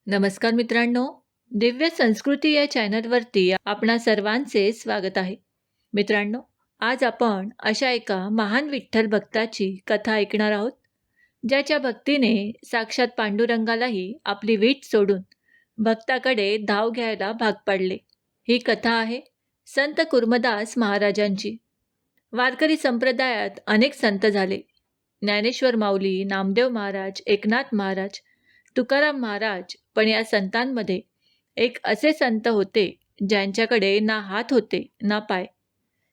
नमस्कार मित्रांनो, दिव्य संस्कृती या चॅनलवरती आपणा सर्वांचे स्वागत आहे. मित्रांनो, आज आपण अशा एका महान विठ्ठल भक्ताची कथा ऐकणार आहोत, ज्याच्या भक्तीने साक्षात पांडुरंगालाही आपली वीट सोडून भक्ताकडे धाव घ्यायला भाग पाडले. ही कथा आहे संत कुर्मदास महाराजांची. वारकरी संप्रदायात अनेक संत झाले. ज्ञानेश्वर माऊली, नामदेव महाराज, एकनाथ महाराज, तुकाराम महाराज. पण या संतांमध्ये एक असे संत होते ज्यांच्याकडे ना हात होते ना पाय.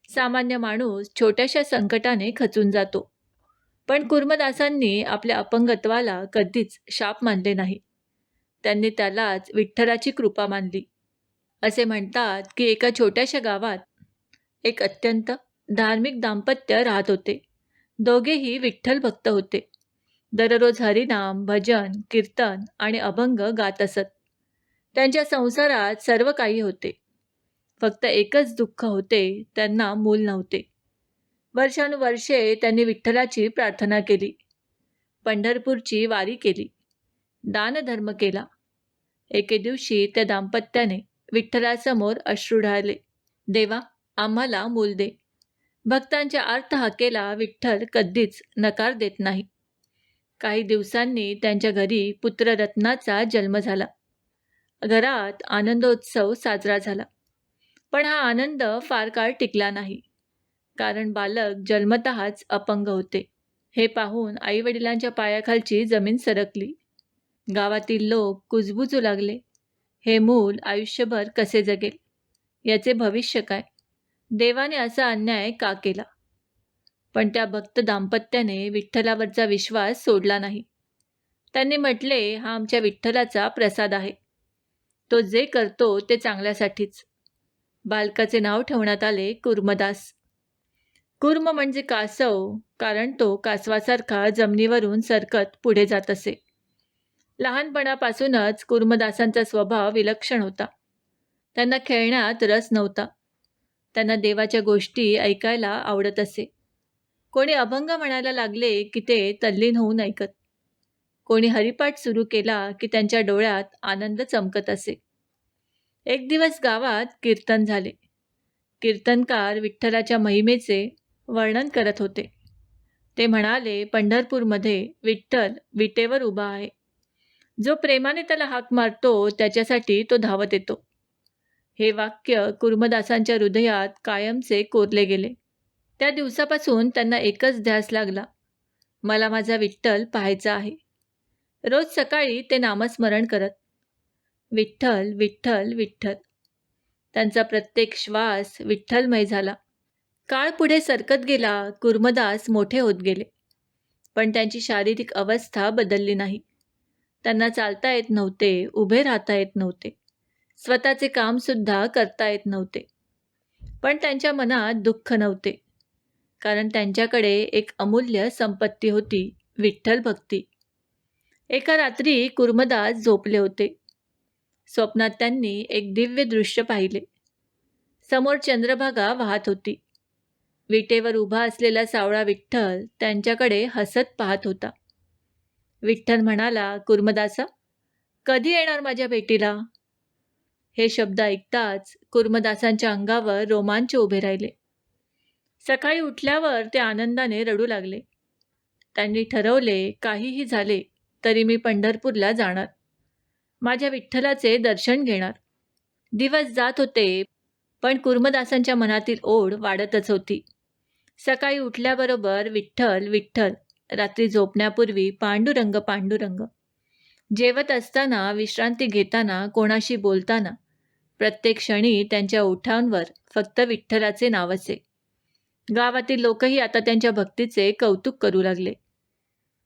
सामान्य माणूस छोट्याशा संकटाने खचून जातो, पण कुर्मदासांनी आपल्या अपंगत्वाला कधीच शाप मानले नाही. त्यांनी त्यालाच विठ्ठलाची कृपा मानली. असे म्हणतात की एका छोट्याशा गावात एक अत्यंत धार्मिक दाम्पत्य राहत होते. दोघेही विठ्ठल भक्त होते. दररोज हरिनाम, भजन, कीर्तन आणि अभंग गात असत. त्यांच्या संसारात सर्व काही होते. फक्त एकच दुःख होते, त्यांना मूल नव्हते. वर्षानुवर्षे त्यांनी विठ्ठलाची प्रार्थना केली, पंढरपूरची वारी केली, दानधर्म केला. एके दिवशी त्या दाम्पत्याने विठ्ठलासमोर अश्रू ढाळले, देवा, आम्हाला मूल दे. भक्तांच्या अर्थ हाकेला विठ्ठल कधीच नकार देत नाही. काही दिवसांनी त्यांच्या घरी पुत्ररत्नाचा जन्म झाला. घरात आनंदोत्सव साजरा झाला. पण हा आनंद फार काळ टिकला नाही, कारण बालक जन्मतःच अपंग होते. हे पाहून आईवडिलांच्या पायाखालची जमीन सरकली. गावातील लोक कुजबुजू लागले. हे मूल आयुष्यभर कसे जगेल? याचे भविष्य काय? देवाने असा अन्याय का केला? पण त्या भक्त दाम्पत्याने विठ्ठलावरचा विश्वास सोडला नाही. त्यांनी म्हटले, हा आमच्या विठ्ठलाचा प्रसाद आहे. तो जे करतो ते चांगल्यासाठीच. बालकाचे नाव ठेवण्यात आले कुर्मदास. कुर्म म्हणजे कासव, कारण तो कासवासारखा जमिनीवरून सरकत पुढे जात असे. लहानपणापासूनच कुर्मदासांचा स्वभाव विलक्षण होता. त्यांना खेळण्यात रस नव्हता. त्यांना देवाच्या गोष्टी ऐकायला आवडत असे. कोणी अभंग म्हणायला लागले की ते तल्लीन होऊन ऐकत. कोणी हरिपाठ सुरू केला की त्यांच्या डोळ्यात आनंद चमकत असे. एक दिवस गावात कीर्तन झाले. कीर्तनकार विठ्ठलाच्या महिमेचे वर्णन करत होते. ते म्हणाले, पंढरपूरमध्ये विठ्ठल विटेवर उभा आहे. जो प्रेमाने त्याला हाक मारतो त्याच्यासाठी तो धावत येतो. हे वाक्य कुर्मदासांच्या हृदयात कायमचे कोरले गेले. त्या दिवसापासून त्यांना एकच ध्यास लागला, मला माझा विठ्ठल पाहायचा आहे. रोज सकाळी ते नामस्मरण करत, विठ्ठल विठ्ठल विठ्ठल. त्यांचा प्रत्येक श्वास विठ्ठलमय झाला. काळ पुढे सरकत गेला. कुर्मदास मोठे होत गेले, पण त्यांची शारीरिक अवस्था बदलली नाही. त्यांना चालता येत नव्हते, उभे राहता येत नव्हते, स्वतःचे कामसुद्धा करता येत नव्हते. पण त्यांच्या मनात दुःख नव्हते, कारण त्यांच्याकडे एक अमूल्य संपत्ती होती, विठ्ठल भक्ती. एका रात्री कुर्मदास झोपले होते. स्वप्नात त्यांनी एक दिव्य दृश्य पाहिले. समोर चंद्रभागा वाहत होती. विटेवर उभा असलेला सावळा विठ्ठल त्यांच्याकडे हसत पाहत होता. विठ्ठल म्हणाला, कुर्मदासा, कधी येणार माझ्या भेटीला? हे शब्द ऐकताच कुर्मदासांच्या अंगावर रोमांच उभे राहिले. सकाळी उठल्यावर ते आनंदाने रडू लागले. त्यांनी ठरवले, काहीही झाले तरी मी पंढरपूरला जाणार, माझ्या विठ्ठलाचे दर्शन घेणार. दिवस जात होते, पण कुर्मदासांच्या मनातील ओढ वाढतच होती. सकाळी उठल्याबरोबर विठ्ठल विठ्ठल, रात्री झोपण्यापूर्वी पांडुरंग पांडुरंग, जेवत असताना, विश्रांती घेताना, कोणाशी बोलताना, प्रत्येक क्षणी त्यांच्या ओठांवर फक्त विठ्ठलाचे नाव असे. गावातील लोकही आता त्यांच्या भक्तीचे कौतुक करू लागले.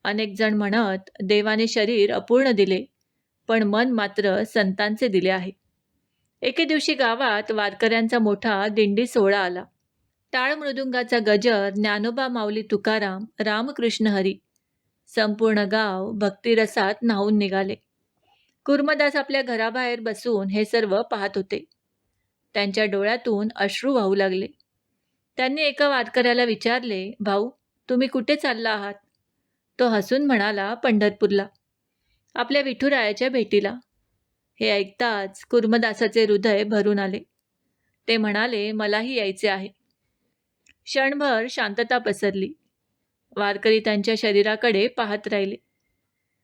अनेक जण म्हणत, देवाने शरीर अपूर्ण दिले, पण मन मात्र संतांचे दिले आहे. एके दिवशी गावात वारकऱ्यांचा मोठा दिंडी सोहळा आला. टाळ मृदुंगाचा गजर, ज्ञानोबा, माऊली, तुकाराम, रामकृष्ण हरी. संपूर्ण गाव भक्तिरसात न्हाऊन निघाले. कुर्मदास आपल्या घराबाहेर बसून हे सर्व पाहत होते. त्यांच्या डोळ्यातून अश्रू वाहू लागले. त्यांनी एका वारकऱ्याला विचारले, भाऊ, तुम्ही कुठे चालला आहात? तो हसून म्हणाला, पंढरपूरला, आपल्या विठुरायाच्या भेटीला. हे ऐकताच कुर्मदासाचे हृदय भरून आले. ते म्हणाले, मलाही यायचे आहे. क्षणभर शांतता पसरली. वारकरी त्यांच्या शरीराकडे पाहत राहिले.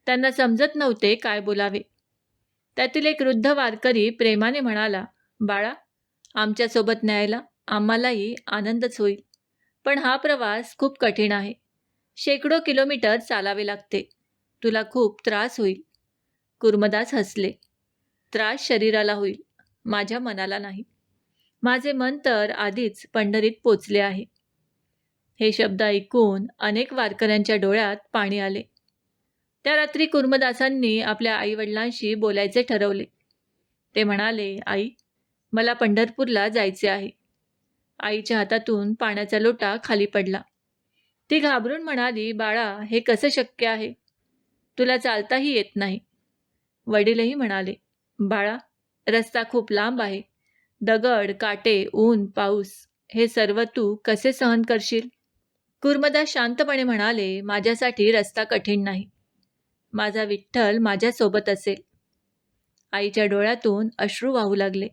त्यांना समजत नव्हते काय बोलावे. त्यातील एक वृद्ध वारकरी प्रेमाने म्हणाला, बाळा, आमच्यासोबत न्यायला आम्हालाही आनंदच होईल. पण हा प्रवास खूप कठीण आहे. शेकडो किलोमीटर चालावे लागते. तुला खूप त्रास होईल. कुर्मदास हसले. त्रास शरीराला होईल, माझ्या मनाला नाही. माझे मन तर आधीच पंढरीत पोचले आहे. हे शब्द ऐकून अनेक वारकऱ्यांच्या डोळ्यात पाणी आले. त्या रात्री कुर्मदासांनी आपल्या आईवडिलांशी बोलायचे ठरवले. ते म्हणाले, आई, मला पंढरपूरला जायचे आहे. आईच्या हातातून पाण्याचा लोटा खाली पडला. ती घाबरून म्हणाली, बाळा, हे कसं शक्य आहे? तुला चालताही येत नाही. वडीलही म्हणाले, बाळा, रस्ता खूप लांब आहे. दगड, काटे, ऊन, पाऊस हे सर्व तू कसे सहन करशील? कुर्मदास शांतपणे म्हणाले, माझ्यासाठी रस्ता कठीण नाही. माझा विठ्ठल माझ्यासोबत असेल. आईच्या डोळ्यातून अश्रू वाहू लागले.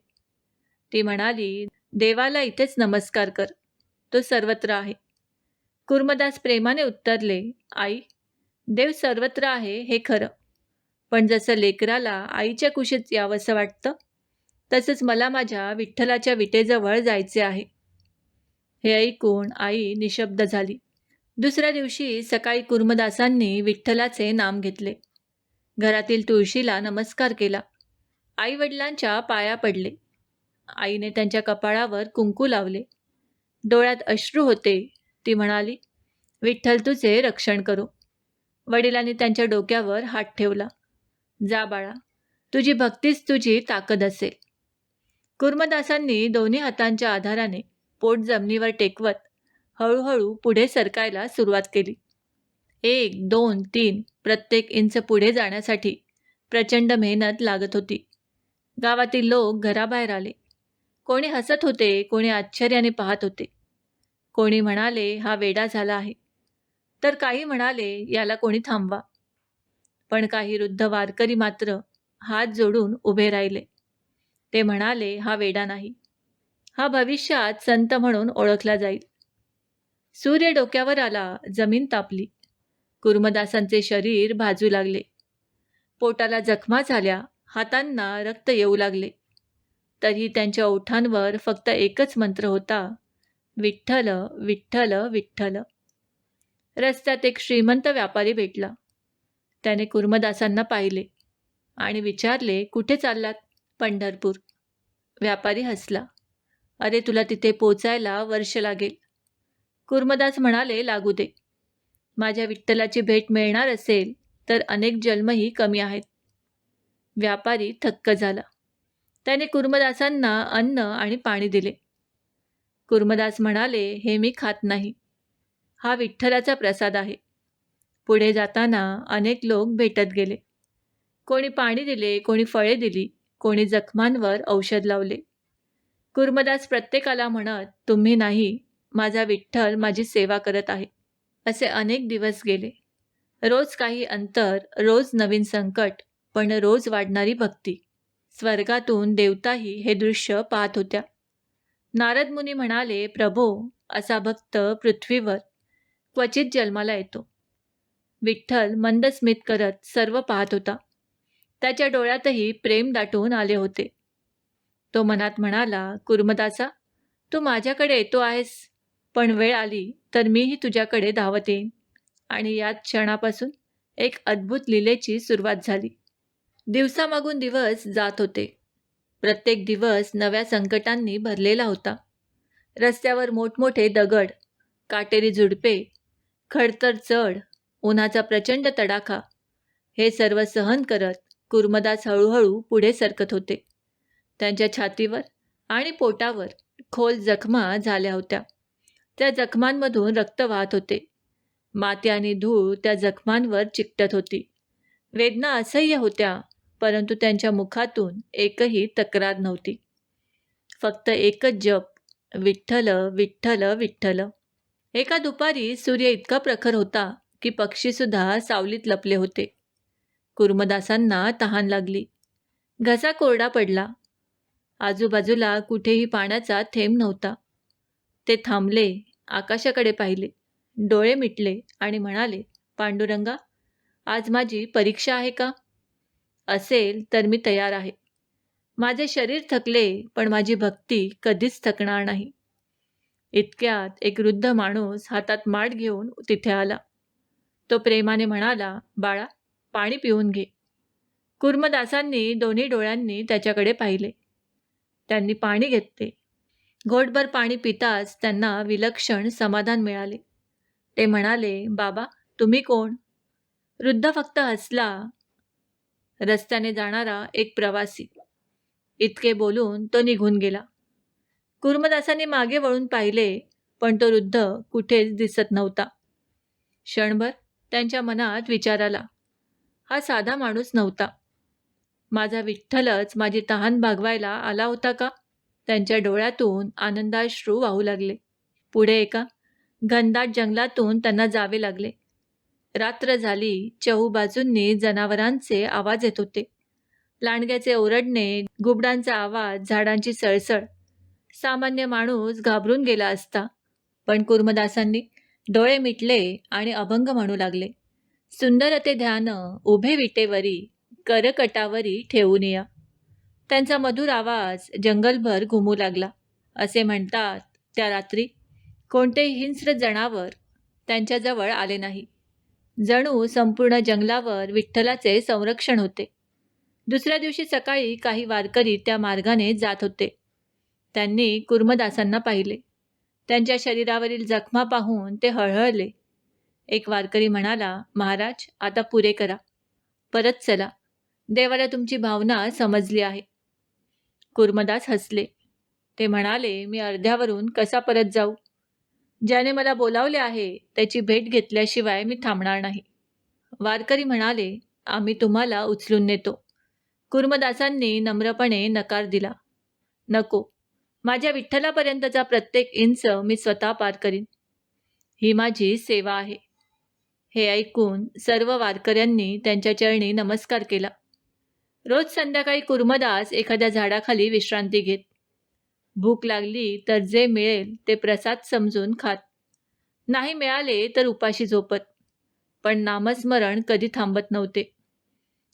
ती म्हणाली, देवाला इथेच नमस्कार कर. तो सर्वत्र आहे. कुर्मदास प्रेमाने उत्तरले, आई, देव सर्वत्र आहे हे खरं. पण जसं लेकराला आईच्या कुशीत यावंसं वाटतं, तसंच मला माझ्या विठ्ठलाच्या विटेजवळ जायचे आहे. हे ऐकून आई निशब्द झाली. दुसऱ्या दिवशी सकाळी कुर्मदासांनी विठ्ठलाचे नाम घेतले. घरातील तुळशीला नमस्कार केला. आईवडिलांच्या पाया पडले. आईने त्यांच्या कपाळावर कुंकू लावले. डोळ्यात अश्रू होते. ती म्हणाली, विठ्ठल तुझे रक्षण करो. वडिलांनी त्यांच्या डोक्यावर हात ठेवला. जा बाळा, तुझी भक्तीच तुझी ताकद असेल. कुर्मदासांनी दोन्ही हातांच्या आधाराने पोट जमिनीवर टेकवत हळूहळू पुढे सरकायला सुरुवात केली. 1, 2, 3 प्रत्येक इंच पुढे जाण्यासाठी प्रचंड मेहनत लागत होती. गावातील लोक घराबाहेर आले. कोणी हसत होते, कोणी आश्चर्याने पाहत होते. कोणी म्हणाले, हा वेडा झाला आहे. तर काही म्हणाले, याला कोणी थांबवा. पण काही वृद्ध वारकरी मात्र हात जोडून उभे राहिले. ते म्हणाले, हा वेडा नाही. हा भविष्यात संत म्हणून ओळखला जाईल. सूर्य डोक्यावर आला, जमीन तापली. कुर्मदासांचे शरीर भाजू लागले. पोटाला जखमा झाल्या, हातांना रक्त येऊ लागले. तरीही त्यांच्या ओठांवर फक्त एकच मंत्र होता, विठ्ठल, विठ्ठल, विठ्ठल. रस्त्यात एक श्रीमंत व्यापारी भेटला. त्याने कुर्मदासांना पाहिले आणि विचारले, कुठे चाललात? पंढरपूर. व्यापारी हसला. अरे, तुला तिथे पोचायला वर्ष लागेल. कुर्मदास म्हणाले, लागू दे. माझ्या विठ्ठलाची भेट मिळणार असेल तर अनेक जन्मही कमी आहेत. व्यापारी थक्क झाला. त्याने कुर्मदासांना अन्न आणि पाणी दिले. कुर्मदास म्हणाले, हे मी खात नाही. हा विठ्ठलाचा प्रसाद आहे. पुढे जाताना अनेक लोक भेटत गेले. कोणी पाणी दिले, कोणी फळे दिली, कोणी जखमांवर औषध लावले. कुर्मदास प्रत्येकाला म्हणत, तुम्ही नाही, माझा विठ्ठल माझी सेवा करत आहे. असे अनेक दिवस गेले. रोज काही अंतर, रोज नवीन संकट, पण रोज वाढणारी भक्ती. स्वर्गातून देवताही हे दृश्य पाहत होत्या. नारद मुनी म्हणाले, प्रभो, असा भक्त पृथ्वीवर क्वचित जन्माला येतो. विठ्ठल मंद स्मित करत सर्व पाहत होता. त्याच्या डोळ्यातही प्रेम दाटून आले होते. तो मनात म्हणाला, कुर्मदासा, तू माझ्याकडे येतो आहेस, पण वेळ आली तर मीही तुझ्याकडे धावत येईन. आणि याच क्षणापासून एक अद्भुत लीलेची सुरुवात झाली. दिवसामागून दिवस जात होते. प्रत्येक दिवस नव्या संकटांनी भरलेला होता. रस्त्यावर मोठमोठे दगड, काटेरी झुडपे, खडतर चढ, उन्हाचा प्रचंड तडाखा, हे सर्व सहन करत कुर्मदास हळूहळू पुढे सरकत होते. त्यांच्या छातीवर आणि पोटावर खोल जखमा झाल्या होत्या. त्या जखमांमधून रक्त वाहत होते. माती आणि धूळ त्या जखमांवर चिकटत होती. वेदना असह्य होत्या, परंतु त्यांच्या मुखातून एकही तक्रार नव्हती. फक्त एकच जप, विठ्ठल, विठ्ठल, विठ्ठल. एका दुपारी सूर्य इतका प्रखर होता की पक्षीसुद्धा सावलीत लपले होते. कुर्मदासांना तहान लागली. घसा कोरडा पडला. आजूबाजूला कुठेही पाण्याचा थेंब नव्हता. ते थांबले, आकाशाकडे पाहिले, डोळे मिटले आणि म्हणाले, पांडुरंगा, आज माझी परीक्षा आहे का? असेल तर मी तयार आहे. माझे शरीर थकले, पण माझी भक्ती कधीच थकणार नाही. इतक्यात एक वृद्ध माणूस हातात माठ घेऊन तिथे आला. तो प्रेमाने म्हणाला, बाळा, पाणी पिऊन घे. कुर्मदासांनी दोन्ही डोळ्यांनी त्याच्याकडे पाहिले. त्यांनी पाणी घेतले. घोटभर पाणी पिताच त्यांना विलक्षण समाधान मिळाले. ते म्हणाले, बाबा, तुम्ही कोण? वृद्ध फक्त हसला. रस्त्याने जाणारा एक प्रवासी. इतके बोलून तो निघून गेला. कुर्मदासांनी मागे वळून पाहिले, पण तो वृद्ध कुठेच दिसत नव्हता. क्षणभर त्यांच्या मनात विचार आला, हा साधा माणूस नव्हता. माझा विठ्ठलच माझी तहान भागवायला आला होता का? त्यांच्या डोळ्यातून आनंदाश्रू वाहू लागले. पुढे एका घनदाट जंगलातून त्यांना जावे लागले. रात्र झाली. चहूबाजूंनी जनावरांचे आवाज येत होते. लांडग्याचे ओरडणे, घुबडांचा आवाज, झाडांची सळसळ. सामान्य माणूस घाबरून गेला असता. पण कुर्मदासांनी डोळे मिटले आणि अभंग म्हणू लागले. सुंदर ते ध्यान उभे विटेवरी, करकटावरी ठेवून या. त्यांचा मधुर आवाज जंगलभर घुमू लागला. असे म्हणतात, त्या रात्री कोणतेही हिंस्र जनावर त्यांच्याजवळ आले नाही. जणू संपूर्ण जंगलावर विठ्ठलाचे संरक्षण होते. दुसऱ्या दिवशी सकाळी काही वारकरी त्या मार्गाने जात होते. त्यांनी कुर्मदासांना पाहिले. त्यांच्या शरीरावरील जखमा पाहून ते हळहळले. एक वारकरी म्हणाला, महाराज, आता पुरे करा. परत चला. देवाला तुमची भावना समजली आहे. कुर्मदास हसले. ते म्हणाले, मी अर्ध्यावरून कसा परत जाऊ? ज्याने मला बोलावले आहे त्याची भेट घेतल्याशिवाय मी थांबणार नाही. वारकरी म्हणाले, आम्ही तुम्हाला उचलून नेतो. कुर्मदासांनी नम्रपणे नकार दिला. नको, माझ्या विठ्ठलापर्यंतचा प्रत्येक इंच मी स्वतः पार करीन. ही माझी सेवा आहे. हे ऐकून सर्व वारकऱ्यांनी त्यांच्या चरणी नमस्कार केला. रोज संध्याकाळी कुर्मदास एखाद्या झाडाखाली विश्रांती घेत. भूक लागली तर जे मिळेल ते प्रसाद समजून खात. नाही मिळाले तर उपाशी झोपत. पण नामस्मरण कधी थांबत नव्हते.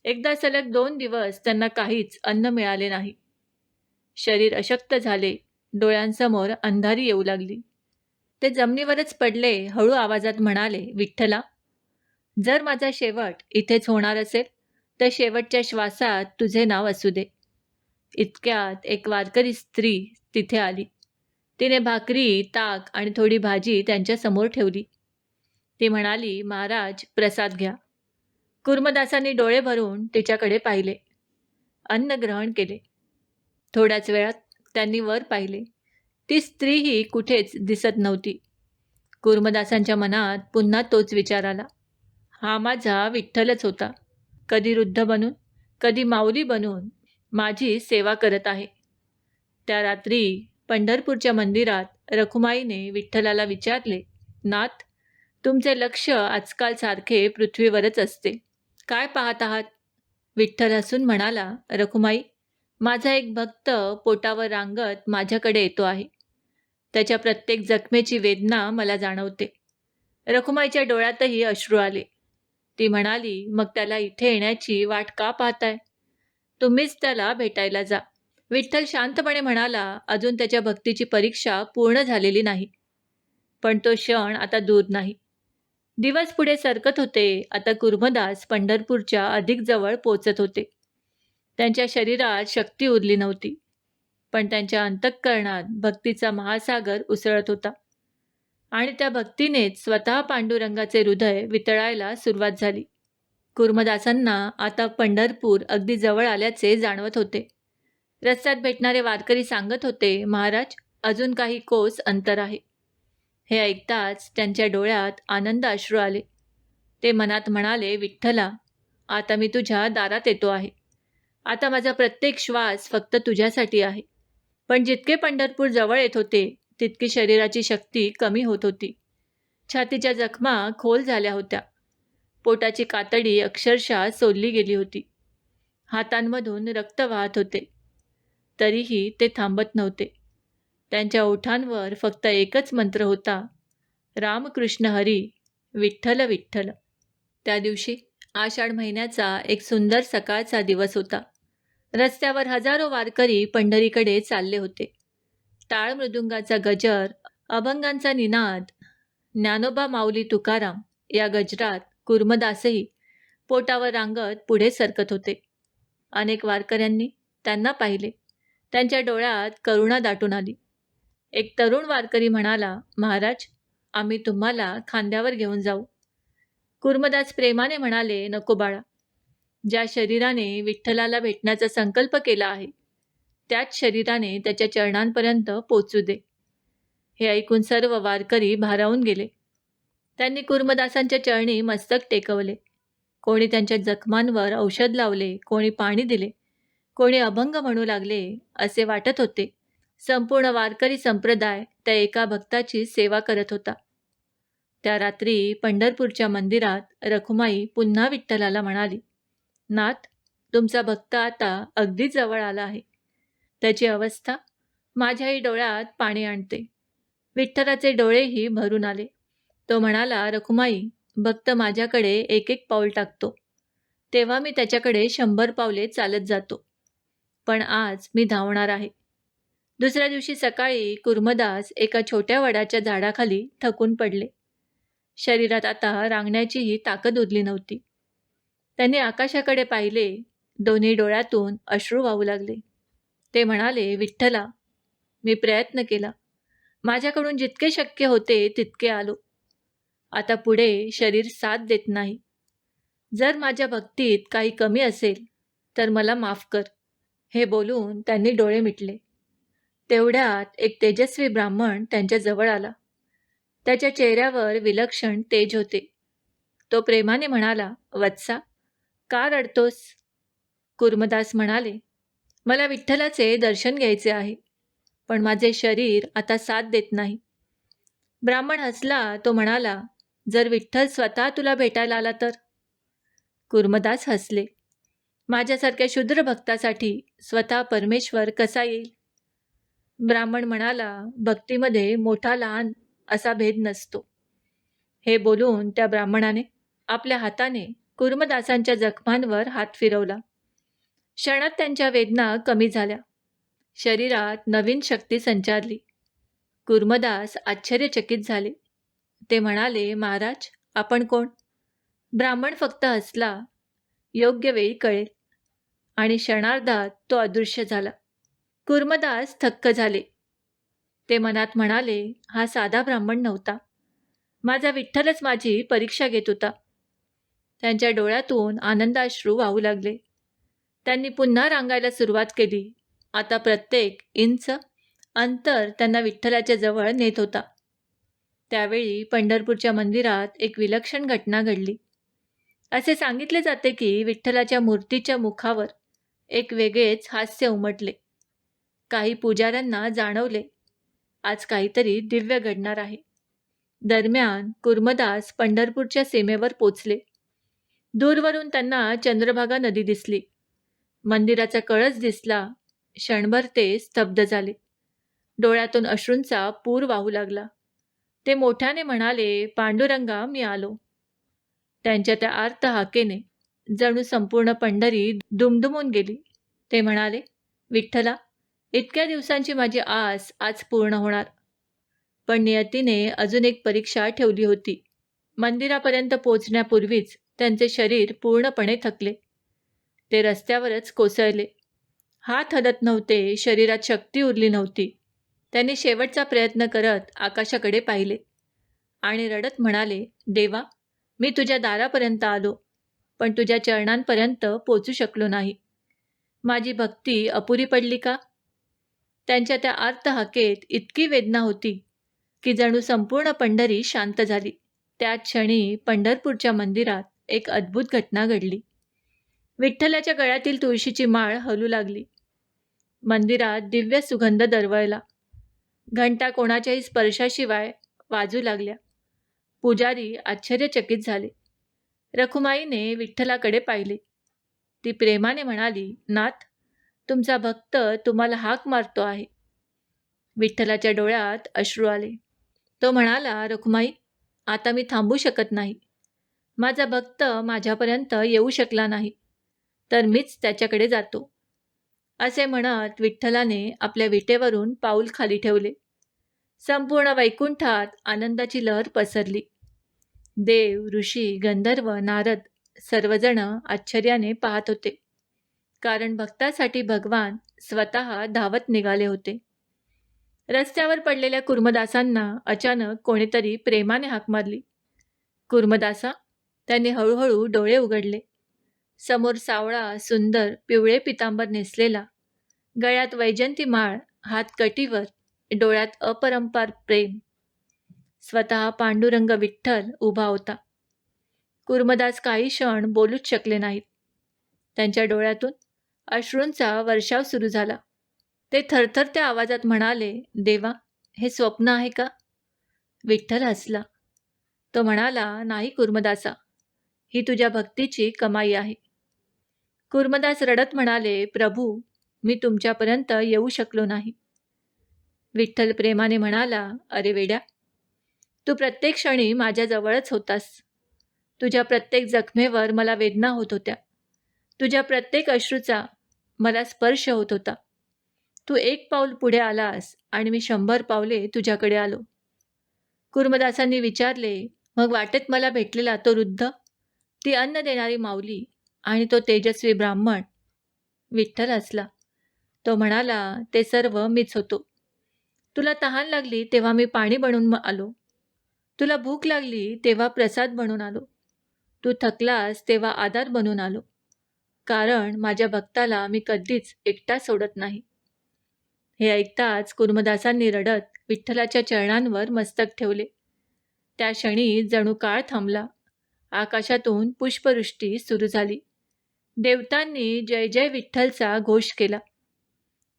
एकदा सलग 2 दिवस त्यांना काहीच अन्न मिळाले नाही. शरीर अशक्त झाले. डोळ्यांसमोर अंधारी येऊ लागली. ते जमिनीवरच पडले. हळू आवाजात म्हणाले, विठ्ठला, जर माझा शेवट इथेच होणार असेल तर शेवटच्या श्वासात तुझे नाव असू दे. इतक्यात एक वारकरी स्त्री तिथे आली. तिने भाकरी, ताक आणि थोडी भाजी त्यांच्यासमोर ठेवली. ती म्हणाली, महाराज, प्रसाद घ्या. कुर्मदासांनी डोळे भरून तिच्याकडे पाहिले. अन्न ग्रहण केले. थोड्याच वेळात त्यांनी वर पाहिले. ती स्त्रीही कुठेच दिसत नव्हती. कुर्मदासांच्या मनात पुन्हा तोच विचार आला. हा माझा विठ्ठलच होता. कधी वृद्ध बनून, कधी माऊली बनून माझी सेवा करत आहे. त्या रात्री पंढरपूरच्या मंदिरात रखुमाईने विठ्ठलाला विचारले, नाथ, तुमचे लक्ष आजकाल सारखे पृथ्वीवरच असते. काय पाहत आहात? विठ्ठल हसून म्हणाला, रखुमाई, माझा एक भक्त पोटावर रांगत माझ्याकडे येतो आहे. त्याच्या प्रत्येक जखमेची वेदना मला जाणवते. रखुमाईच्या डोळ्यातही अश्रू आले. ती म्हणाली, मग त्याला इथे येण्याची वाट का पाहताय? तुम्हीच त्याला भेटायला जा. विठ्ठल शांतपणे म्हणाला, अजून त्याच्या भक्तीची परीक्षा पूर्ण झालेली नाही. पण तो क्षण आता दूर नाही. दिवस पुढे सरकत होते. आता कुर्मदास पंढरपूरच्या अधिक जवळ पोचत होते. त्यांच्या शरीरात शक्ती उरली नव्हती, पण त्यांच्या अंतःकरणात भक्तीचा महासागर उसळत होता. आणि त्या भक्तीनेच स्वतः पांडुरंगाचे हृदय वितळायला सुरुवात झाली. कुर्मदासांना आता पंढरपूर अगदी जवळ आल्याचे जाणवत होते. रस्त्यात भेटणारे वारकरी सांगत होते, महाराज, अजून काही कोस अंतर आहे. हे ऐकताच त्यांच्या डोळ्यात आनंद अश्रू आले. ते मनात म्हणाले, विठ्ठला, आता मी तुझ्या दारात येतो आहे. आता माझा प्रत्येक श्वास फक्त तुझ्यासाठी आहे. पण जितके पंढरपूर जवळ येत होते तितकी शरीराची शक्ती कमी होत होती. छातीच्या जखमा खोल झाल्या होत्या. पोटाची कातडी अक्षरशः सोलली गेली होती. हातांमधून रक्त वाहत होते. तरीही ते थांबत नव्हते. त्यांच्या ओठांवर फक्त एकच मंत्र होता, रामकृष्ण हरी, विठ्ठल विठ्ठल. त्या दिवशी आषाढ महिन्याचा एक सुंदर सकाळचा दिवस होता. रस्त्यावर हजारो वारकरी पंढरीकडे चालले होते. टाळ मृदुंगाचा गजर, अभंगांचा निनाद, ज्ञानोबा माऊली तुकाराम या गजरात कुर्मदासही पोटावर रांगत पुढे सरकत होते. अनेक वारकऱ्यांनी त्यांना पाहिले. त्यांच्या डोळ्यात करुणा दाटून आली. एक तरुण वारकरी म्हणाला, महाराज, आम्ही तुम्हाला खांद्यावर घेऊन जाऊ. कुर्मदास प्रेमाने म्हणाले, नको बाळा. ज्या शरीराने विठ्ठलाला भेटण्याचा संकल्प केला आहे, त्याच शरीराने त्याच्या चरणांपर्यंत पोचू दे. हे ऐकून सर्व वारकरी भारावून गेले. त्यांनी कुर्मदासांच्या चरणी मस्तक टेकवले. कोणी त्यांच्या जखमांवर औषध लावले, कोणी पाणी दिले, कोणी अभंग म्हणू लागले. असे वाटत होते संपूर्ण वारकरी संप्रदाय त्या एका भक्ताची सेवा करत होता. त्या रात्री पंढरपूरच्या मंदिरात रखुमाई पुन्हा विठ्ठलाला म्हणाली, नाथ, तुमचा भक्त आता अगदी जवळ आला आहे. त्याची अवस्था माझ्याही डोळ्यात पाणी आणते. विठ्ठलाचे डोळेही भरून आले. तो म्हणाला, रखुमाई, भक्त माझ्याकडे एक एक पाऊल टाकतो, तेव्हा मी त्याच्याकडे 100 पावले चालत जातो. पण आज मी धावणार आहे. दुसऱ्या दिवशी सकाळी कुर्मदास एका छोट्या वडाच्या झाडाखाली थकून पडले. शरीरात आता रांगण्याचीही ताकद उरली नव्हती. त्यांनी आकाशाकडे पाहिले. दोन्ही डोळ्यातून अश्रू वाहू लागले. ते म्हणाले, विठ्ठला, मी प्रयत्न केला. माझ्याकडून जितके शक्य होते तितके आलो. आता पुढे शरीर साथ देत नाही. जर माझ्या भक्तीत काही कमी असेल तर मला माफ कर. हे बोलून त्यांनी डोळे मिटले. तेवढ्यात एक तेजस्वी ब्राह्मण त्यांच्या जवळ आला. त्याच्या चेहऱ्यावर विलक्षण तेज होते. तो प्रेमाने म्हणाला, वत्सा, का रडतोस? कुर्मदास म्हणाले, मला विठ्ठलाचे दर्शन घ्यायचे आहे, पण माझे शरीर आता साथ देत नाही. ब्राह्मण हसला. तो म्हणाला, जर विठ्ठल स्वतः तुला भेटायला आला तर? कुर्मदास हसले. माझ्यासारख्या शूद्र भक्तासाठी स्वतः परमेश्वर कसा येईल? ब्राह्मण म्हणाला, भक्तीमध्ये मोठा लहान असा भेद नसतो. हे बोलून त्या ब्राह्मणाने आपल्या हाताने कुर्मदासांच्या जखमांवर हात फिरवला. क्षणात त्यांच्या वेदना कमी झाल्या. शरीरात नवीन शक्ती संचारली. कुर्मदास आश्चर्यचकित झाले. ते म्हणाले, महाराज, आपण कोण? ब्राह्मण फक्त हसला. योग्य वेळी कळेल. आणि क्षणार्धात तो अदृश्य झाला. कुर्मदास थक्क झाले. ते मनात म्हणाले, हा साधा ब्राह्मण नव्हता. माझा विठ्ठलच माझी परीक्षा घेत होता. त्यांच्या डोळ्यातून आनंदाश्रू वाहू लागले. त्यांनी पुन्हा रांगायला सुरुवात केली. आता प्रत्येक इंच अंतर त्यांना विठ्ठलाच्या जवळ नेत होता. त्यावेळी पंढरपूरच्या मंदिरात एक विलक्षण घटना घडली. असे सांगितले जाते की विठ्ठलाच्या मूर्तीच्या मुखावर एक वेगळेच हास्य उमटले. काही पुजाऱ्यांना जाणवले, आज काहीतरी दिव्य घडणार आहे. दरम्यान कुर्मदास पंढरपूरच्या सीमेवर पोचले. दूरवरून त्यांना चंद्रभागा नदी दिसली. मंदिराचा कळस दिसला. क्षणभर ते स्तब्ध झाले. डोळ्यातून अश्रूंचा पूर वाहू लागला. ते मोठ्याने म्हणाले, पांडुरंगा, मी आलो. त्यांच्या त्या आर्त हाकेने जणू संपूर्ण पंढरी दुमदुमून गेली. ते म्हणाले, विठ्ठला, इतक्या दिवसांची माझी आस आज पूर्ण होणार. पण नियतीने अजून एक परीक्षा ठेवली होती. मंदिरापर्यंत पोचण्यापूर्वीच त्यांचे शरीर पूर्णपणे थकले. ते रस्त्यावरच कोसळले. हात हलत नव्हते. शरीरात शक्ती उरली नव्हती. त्यांनी शेवटचा प्रयत्न करत आकाशाकडे पाहिले आणि रडत म्हणाले, देवा, मी तुझ्या दारापर्यंत आलो, पण तुझ्या चरणांपर्यंत पोचू शकलो नाही. माझी भक्ती अपुरी पडली का? त्यांच्या त्या आर्त हाकेत इतकी वेदना होती की जणू संपूर्ण पंढरी शांत झाली. त्याच क्षणी पंढरपूरच्या मंदिरात एक अद्भुत घटना घडली. विठ्ठलाच्या गळ्यातील तुळशीची माळ हलू लागली. मंदिरात दिव्य सुगंध दरवळला. घंटा कोणाच्याही स्पर्शाशिवाय वाजू लागल्या. पुजारी आश्चर्यचकित झाले. रखुमाईने विठ्ठलाकडे पाहिले. ती प्रेमाने म्हणाली, नाथ, तुमचा भक्त तुम्हाला हाक मारतो आहे. विठ्ठलाच्या डोळ्यात अश्रू आले. तो म्हणाला, रुक्माई, आता मी थांबू शकत नाही. माझा भक्त माझ्यापर्यंत येऊ शकला नाही, तर मीच त्याच्याकडे जातो. असे म्हणत विठ्ठलाने आपल्या विटेवरून पाऊल खाली ठेवले. संपूर्ण वैकुंठात आनंदाची लहर पसरली. देव, ऋषी, गंधर्व, नारद सर्वजण आश्चर्याने पाहत होते, कारण भक्तासाठी भगवान स्वतः धावत निघाले होते. रस्त्यावर पडलेल्या कुर्मदासांना अचानक कोणीतरी प्रेमाने हाक मारली. कुर्मदासा, त्याने हळूहळू डोळे उघडले. समोर सावळा, सुंदर, पिवळे पितांबर नेसलेला, गळ्यात वैजंती माळ, हात कटीवर, डोळ्यात अपरंपार प्रेम, स्वतः पांडुरंग विठ्ठल उभा होता. कुर्मदास काही क्षण बोलूच शकले नाहीत. त्यांच्या डोळ्यातून अश्रूंचा वर्षाव सुरू झाला. ते थरथरत्या आवाजात म्हणाले, देवा, हे स्वप्न आहे का? विठ्ठल हसला. तो म्हणाला, नाही कुर्मदासा, ही तुझ्या भक्तीची कमाई आहे. कुर्मदास रडत म्हणाले, प्रभू, मी तुमच्यापर्यंत येऊ शकलो नाही. विठ्ठल प्रेमाने म्हणाला, अरे वेड्या, तू प्रत्येक क्षणी माझ्याजवळच होतास. तुझ्या प्रत्येक जखमेवर मला वेदना होत होत्या. तुझ्या प्रत्येक अश्रूचा मला स्पर्श होत होता. तू एक पाऊल पुढे आलास आणि मी 100 पावले तुझ्याकडे आलो. कुर्मदासांनी विचारले, मग वाटेत मला भेटलेला तो वृद्ध, ती अन्न देणारी माऊली आणि तो तेजस्वी ब्राह्मण? विठ्ठल हसला. तो म्हणाला, ते सर्व मीच होतो. तुला तहान लागली तेव्हा मी पाणी बनवून आलो. तुला भूक लागली तेव्हा प्रसाद बनवून आलो. तू थकलास तेव्हा आधार बनून आलो. कारण माझ्या भक्ताला मी कधीच एकटा सोडत नाही. हे ऐकताच कुर्मदासांनी रडत विठ्ठलाच्या चरणांवर मस्तक ठेवले. त्या क्षणी जणू काळ थांबला. आकाशातून पुष्पवृष्टी सुरू झाली. देवतांनी जय जय विठ्ठलचा घोष केला.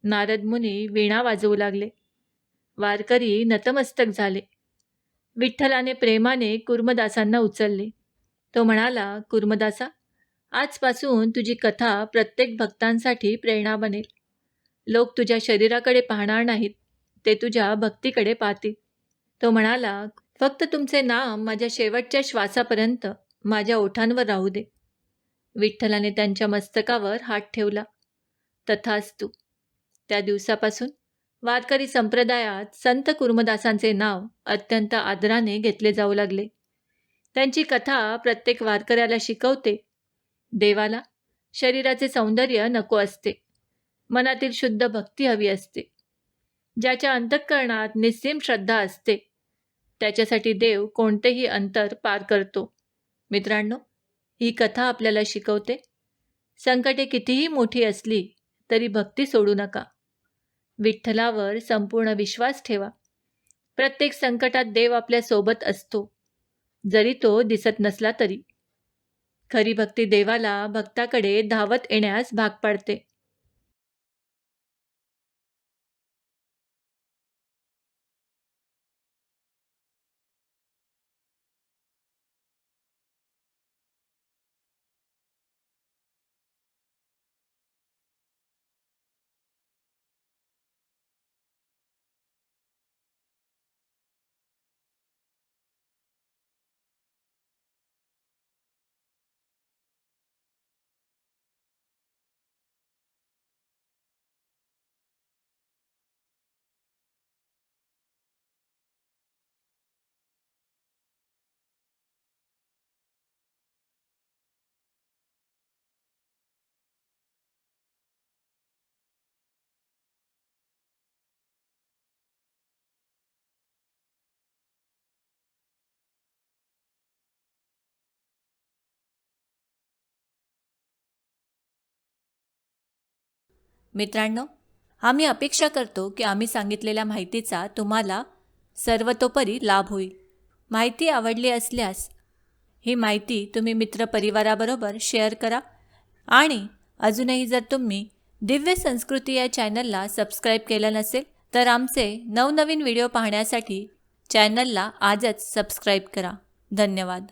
नारद मुनी वीणा वाजवू लागले. वारकरी नतमस्तक झाले. विठ्ठलाने प्रेमाने कुर्मदासांना उचलले. तो म्हणाला, कुर्मदासा, आजपासून तुझी कथा प्रत्येक भक्तांसाठी प्रेरणा बनेल. लोक तुझ्या शरीराकडे पाहणार नाहीत, ते तुझ्या भक्तीकडे पाहतील. तो म्हणाला, फक्त तुमचे नाम माझ्या शेवटच्या श्वासापर्यंत माझ्या ओठांवर राहू दे. विठ्ठलाने त्यांच्या मस्तकावर हात ठेवला. तथास्तु. त्या दिवसापासून वारकरी संप्रदायात संत कुर्मदासांचे नाव अत्यंत आदराने घेतले जाऊ लागले. त्यांची कथा प्रत्येक वारकऱ्याला शिकवते, देवाला शरीराचे सौंदर्य नको असते, मनातील शुद्ध भक्ती हवी असते. ज्याच्या अंतःकरणात निस्सीम श्रद्धा असते, त्याच्यासाठी देव कोणतेही अंतर पार करतो. मित्रांनो, ही कथा आपल्याला शिकवते, संकटे कितीही मोठी असली तरी भक्ती सोडू नका. विठ्ठलावर संपूर्ण विश्वास ठेवा. प्रत्येक संकटात देव आपल्या सोबत असतो, जरी तो दिसत नसला तरी. खरी भक्ती देवाला भक्ताकडे धावत येण्यास भाग पाडते. मित्रांनो, आम्ही अपेक्षा करतो की आम्ही सांगितलेल्या माहितीचा तुम्हाला सर्वतोपरी लाभ होईल. माहिती आवडली असल्यास ही माहिती तुम्ही मित्रपरिवाराबरोबर शेअर करा. आणि अजूनही जर तुम्ही दिव्य संस्कृती या चॅनलला सबस्क्राईब केलं नसेल तर आमचे नवनवीन व्हिडिओ पाहण्यासाठी चॅनलला आजच सबस्क्राईब करा. धन्यवाद.